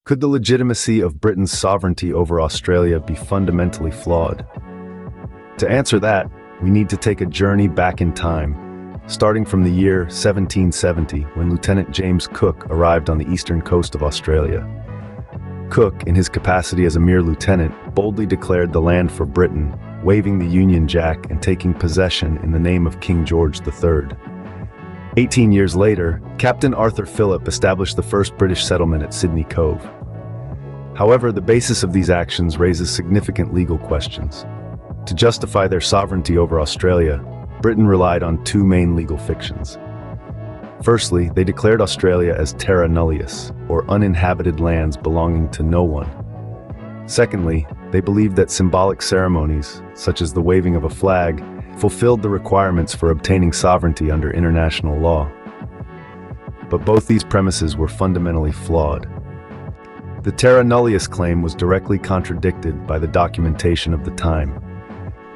Could the legitimacy of Britain's sovereignty over Australia be fundamentally flawed? To answer that, we need to take a journey back in time, starting from the year 1770, when Lieutenant James Cook arrived on the eastern coast of Australia. Cook, in his capacity as a mere lieutenant, boldly declared the land for Britain, waving the Union Jack and taking possession in the name of King George III. 18 years later, Captain Arthur Phillip established the first British settlement at Sydney Cove. However, the basis of these actions raises significant legal questions. To justify their sovereignty over Australia, Britain relied on two main legal fictions. Firstly, they declared Australia as terra nullius, or uninhabited lands belonging to no one. Secondly, they believed that symbolic ceremonies, such as the waving of a flag, fulfilled the requirements for obtaining sovereignty under international law. But both these premises were fundamentally flawed. The terra nullius claim was directly contradicted by the documentation of the time.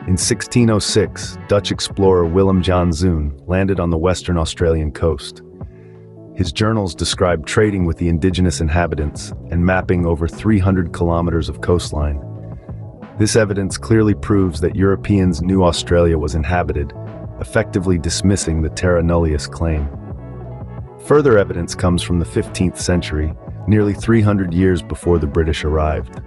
In 1606, Dutch explorer Willem Jan Zoon landed on the western Australian coast. His journals described trading with the indigenous inhabitants and mapping over 300 kilometers of coastline. This evidence clearly proves that Europeans knew Australia was inhabited, effectively dismissing the terra nullius claim. Further evidence comes from the 15th century, nearly 300 years before the British arrived.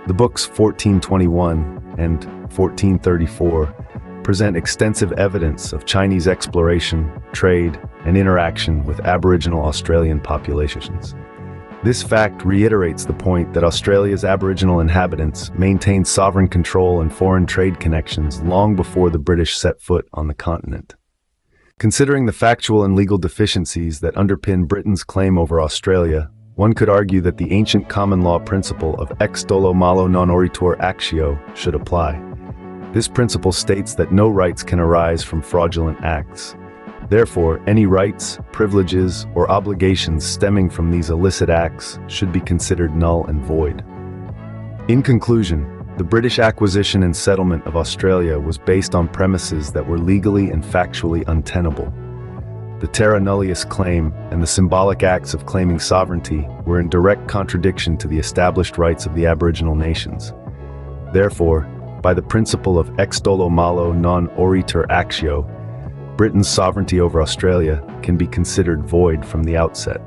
The books 1421 and 1434 present extensive evidence of Chinese exploration, trade, and interaction with Aboriginal Australian populations. This fact reiterates the point that Australia's Aboriginal inhabitants maintained sovereign control and foreign trade connections long before the British set foot on the continent. Considering the factual and legal deficiencies that underpin Britain's claim over Australia, one could argue that the ancient common law principle of ex dolo malo non oritur actio should apply. This principle states that no rights can arise from fraudulent acts. Therefore, any rights, privileges, or obligations stemming from these illicit acts should be considered null and void. In conclusion, the British acquisition and settlement of Australia was based on premises that were legally and factually untenable. The terra nullius claim and the symbolic acts of claiming sovereignty were in direct contradiction to the established rights of the Aboriginal nations. Therefore, by the principle of ex dolo malo non oritur actio, Britain's sovereignty over Australia can be considered void from the outset.